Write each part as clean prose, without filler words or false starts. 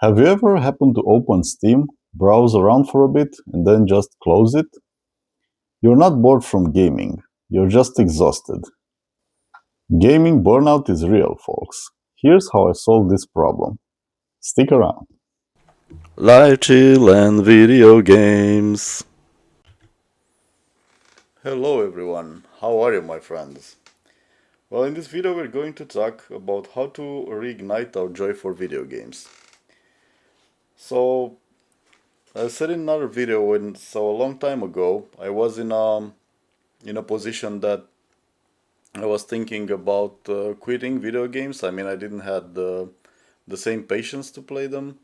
Have you ever happened to open Steam, browse around for a bit, and then just close it? You're not bored from gaming, you're just exhausted. Gaming burnout is real, folks. Here's how I solved this problem. Stick around. Live chill and video games. Hello everyone, how are you my friends? Well, in this video we're going to talk about how to reignite our joy for video games. So, I said in another video a long time ago, I was in a position that I was thinking about quitting video games. I mean, I didn't have the same patience to play them,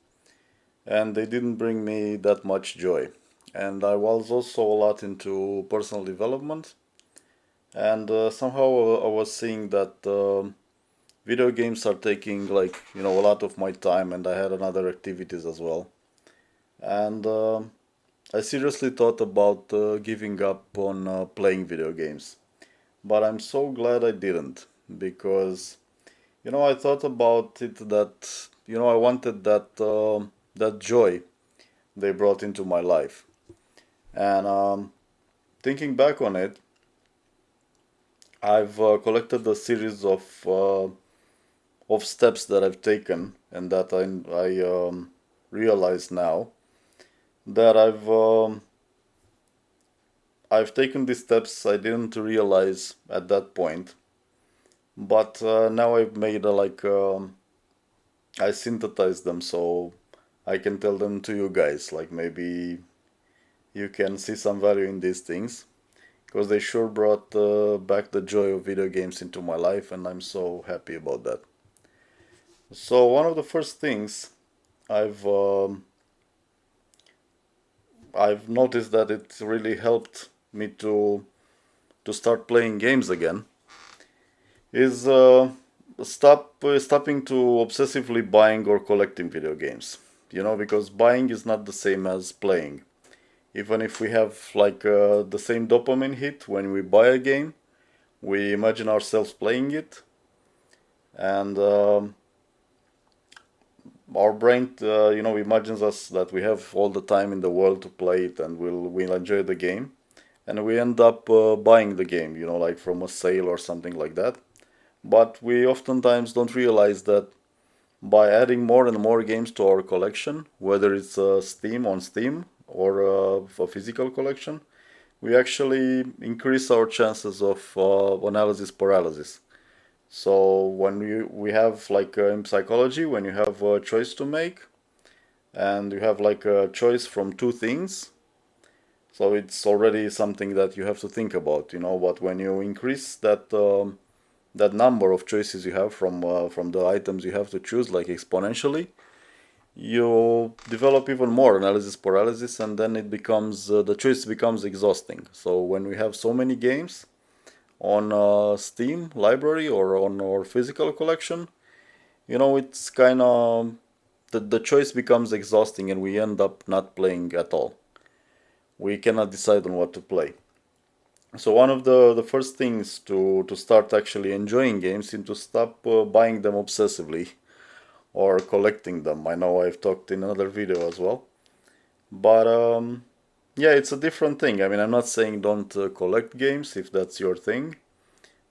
and they didn't bring me that much joy. And I was also a lot into personal development, and somehow I was seeing that video games are taking a lot of my time, and I had other activities as well. And I seriously thought about giving up on playing video games, but I'm so glad I didn't because I thought about it that I wanted that joy they brought into my life, and thinking back on it, I've collected a series of steps that I've taken and that I realize now that I've taken these steps I didn't realize at that point, but now I've made I synthesized them so I can tell them to you guys. Like maybe you can see some value in these things because they sure brought back the joy of video games into my life, and I'm so happy about that. So one of the first things I've I've noticed that it really helped me to start playing games again is stopping to obsessively buying or collecting video games. Because buying is not the same as playing. Even if we have the same dopamine hit when we buy a game, we imagine ourselves playing it, and our brain, imagines us that we have all the time in the world to play it, and we'll enjoy the game, and we end up buying the game, like from a sale or something like that. But we oftentimes don't realize that by adding more and more games to our collection, whether it's Steam or a physical collection, we actually increase our chances of analysis paralysis. So when we have in psychology, when you have a choice to make and you have like a choice from two things, so it's already something that you have to think about, But when you increase that number of choices you have from the items you have to choose, like exponentially, you develop even more analysis paralysis, and then it becomes the choice becomes exhausting. So when we have so many games on Steam library or on our physical collection, it's kind of the choice becomes exhausting, and we end up not playing at all. We cannot decide on what to play. So one of the first things to start actually enjoying games is to stop buying them obsessively or collecting them. I know I've talked in another video as well, but yeah, it's a different thing. I mean, I'm not saying don't collect games if that's your thing,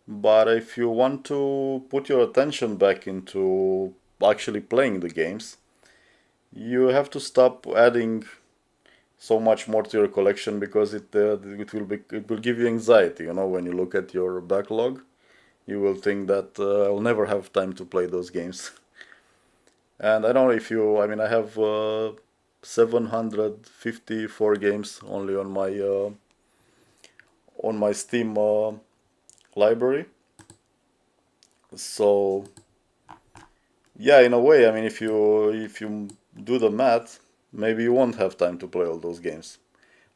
but if you want to put your attention back into actually playing the games, you have to stop adding so much more to your collection because it will give you anxiety. When you look at your backlog, you will think that I'll never have time to play those games. And I don't know if you. I mean, I have 754 games only on my Steam library. So yeah, in a way, I mean, if you do the math, maybe you won't have time to play all those games.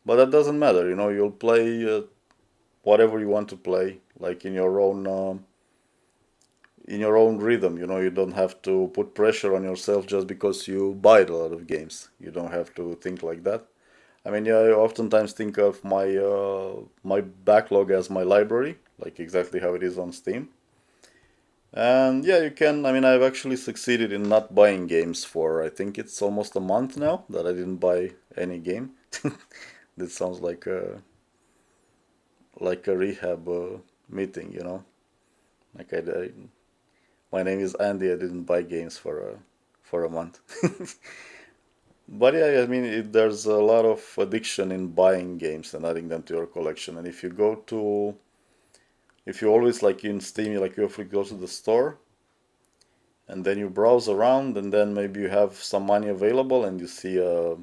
But that doesn't matter. You'll play whatever you want to play, like in your own rhythm. You don't have to put pressure on yourself just because you buy a lot of games. You don't have to think like that. I mean, yeah, I oftentimes think of my backlog as my library, like exactly how it is on Steam. And yeah, you can. I mean, I've actually succeeded in not buying games for, I think it's almost a month now that I didn't buy any game. This sounds like a rehab meeting, you know. Like my name is Andy. I didn't buy games for a month. But yeah, I mean, there's a lot of addiction in buying games and adding them to your collection. And if you always like in Steam, you like you have to go to the store and then you browse around, and then maybe you have some money available and you see a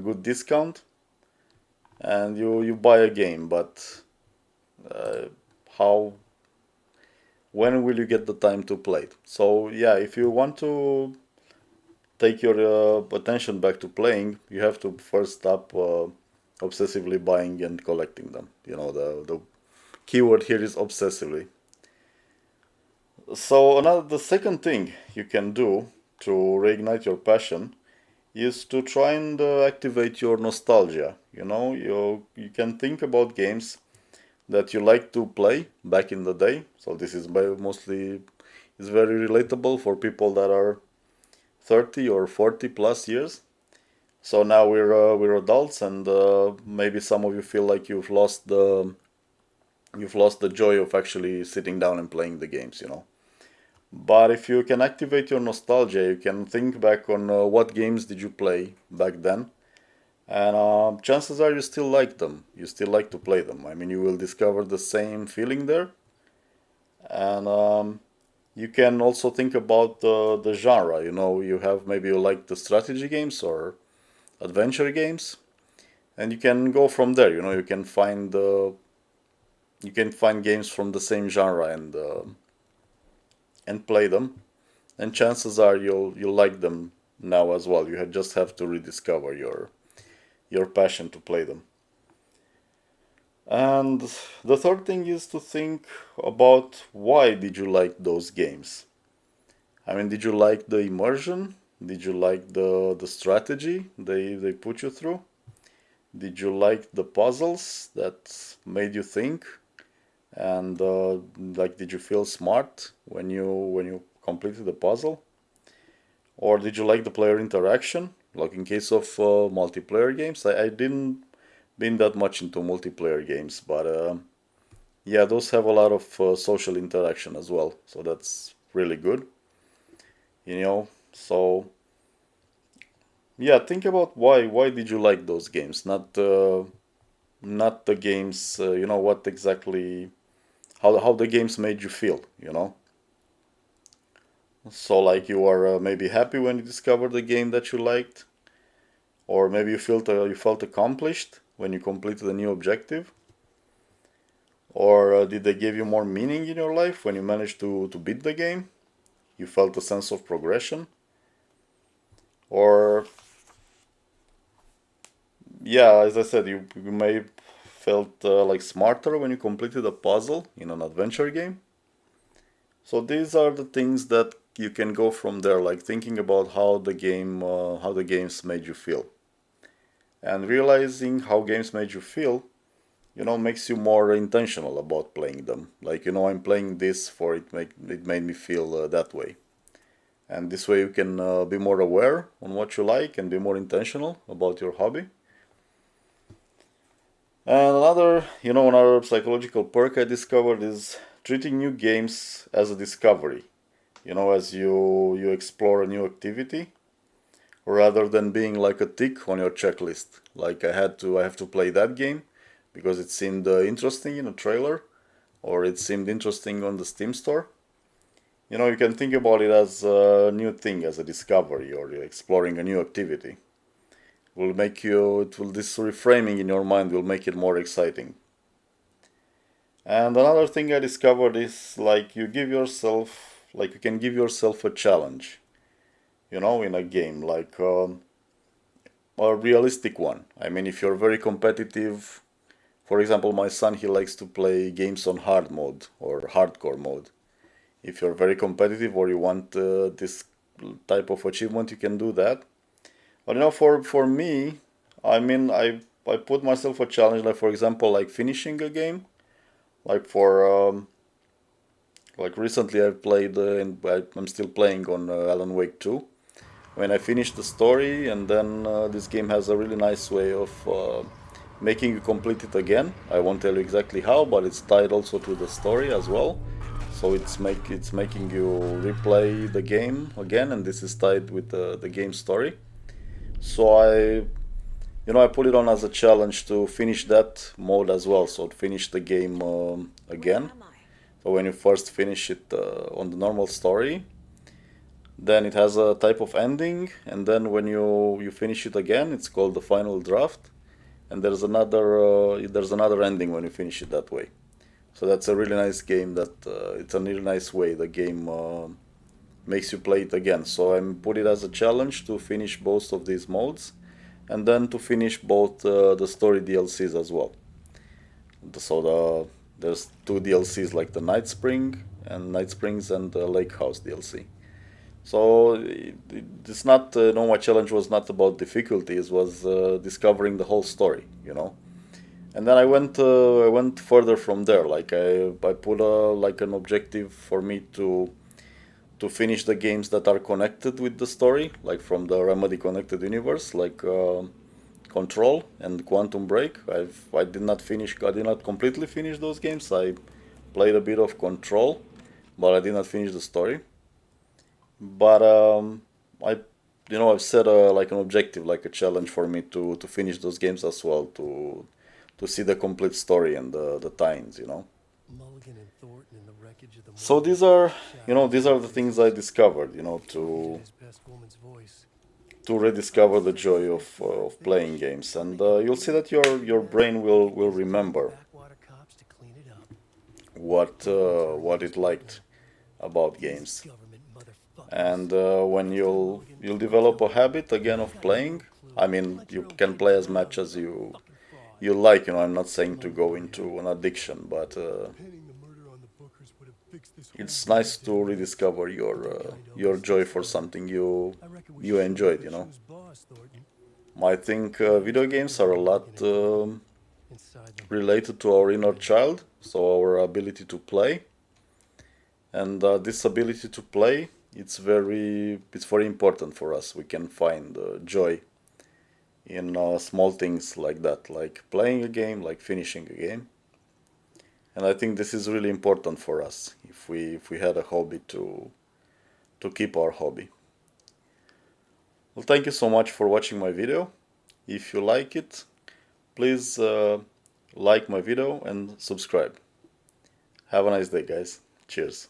good discount, and you buy a game. But uh, how when will you get the time to play it? So yeah, if you want to take your attention back to playing, you have to first stop obsessively buying and collecting them. You know, the keyword here is obsessively. So the second thing you can do to reignite your passion is to try and activate your nostalgia. You know, you can think about games that you like to play back in the day. So this is mostly is very relatable for people that are 30 or 40 plus years. So now we're adults, and maybe some of you feel like you've lost the joy of actually sitting down and playing the games, you know. But if you can activate your nostalgia, you can think back on what games did you play back then, and chances are you still like them. You still like to play them. I mean, you will discover the same feeling there, and you can also think about the genre. You know, you have maybe you like the strategy games or adventure games, and you can go from there. You know, you can find games from the same genre and play them, and chances are you'll like them now as well. Just have to rediscover your passion to play them. And the third thing is to think about why did you like those games? I mean, did you like the immersion? Did you like the strategy they put you through? Did you like the puzzles that made you think? And like, did you feel smart when you completed the puzzle? Or did you like the player interaction? Like in case of multiplayer games, I didn't been that much into multiplayer games, but yeah, those have a lot of social interaction as well, so that's really good, you know. So yeah, think about why did you like those games? Not the games, you know, what exactly how the games made you feel, you know. So like you are maybe happy when you discovered the game that you liked, or maybe you felt accomplished when you completed a new objective, or did they give you more meaning in your life when you managed to beat the game? You felt a sense of progression, or yeah, as I said, you may felt like smarter when you completed a puzzle in an adventure game. So these are the things that you can go from there, like thinking about how the games made you feel, and realizing how games made you feel, you know, makes you more intentional about playing them. Like, you know, I'm playing this for it made me feel that way. And this way you can be more aware on what you like and be more intentional about your hobby. And another psychological perk I discovered is treating new games as a discovery. You know, as you explore a new activity, rather than being like a tick on your checklist. Like I have to play that game because it seemed interesting in a trailer, or it seemed interesting on the Steam store. You know, you can think about it as a new thing, as a discovery, or you're exploring a new activity. This reframing in your mind will make it more exciting. And another thing I discovered is like you can give yourself a challenge, you know, in a game, like a realistic one. I mean, if you're very competitive, for example, my son, he likes to play games on hard mode or hardcore mode. If you're very competitive or you want this type of achievement, you can do that. But you know, for me, I mean, I put myself a challenge, like for example, like finishing a game, like Like recently, I've played and I'm still playing on Alan Wake 2. When I finished the story, and then this game has a really nice way of making you complete it again. I won't tell you exactly how, but it's tied also to the story as well. So it's making you replay the game again, and this is tied with the game story. So I put it on as a challenge to finish that mode as well. So to finish the game again. So when you first finish it on the normal story, then it has a type of ending, and then when you finish it again, it's called the final draft, and there's another ending when you finish it that way. So that's a really nice game. It's a really nice way the game makes you play it again. So I'm put it as a challenge to finish both of these modes, and then to finish both the story DLCs as well. There's two DLCs like the Night Springs and the Lake House DLC. So it's not no, my challenge was not about difficulty. It was discovering the whole story, And then I went further from there. Like I put like an objective for me to finish the games that are connected with the story, like from the Remedy Connected Universe, like Control and Quantum Break. I did not completely finish those games. I played a bit of Control, but I did not finish the story. But I, I've set like an objective, like a challenge for me to finish those games as well, to see the complete story and the tie-ins. So these are the things I discovered, to rediscover the joy of playing games, and you'll see that your brain will remember what it liked about games. And when you'll develop a habit again of playing, I mean, you can play as much as you like. I'm not saying to go into an addiction, but it's nice to rediscover your joy for something you enjoyed. I think video games are a lot related to our inner child, so our ability to play, and this ability to play, it's very important for us. We can find joy in small things like that, like playing a game, like finishing a game. And I think this is really important for us if we had a hobby to keep our hobby. Well, thank you so much for watching my video. If you like it, please like my video and subscribe. Have a nice day, guys. Cheers.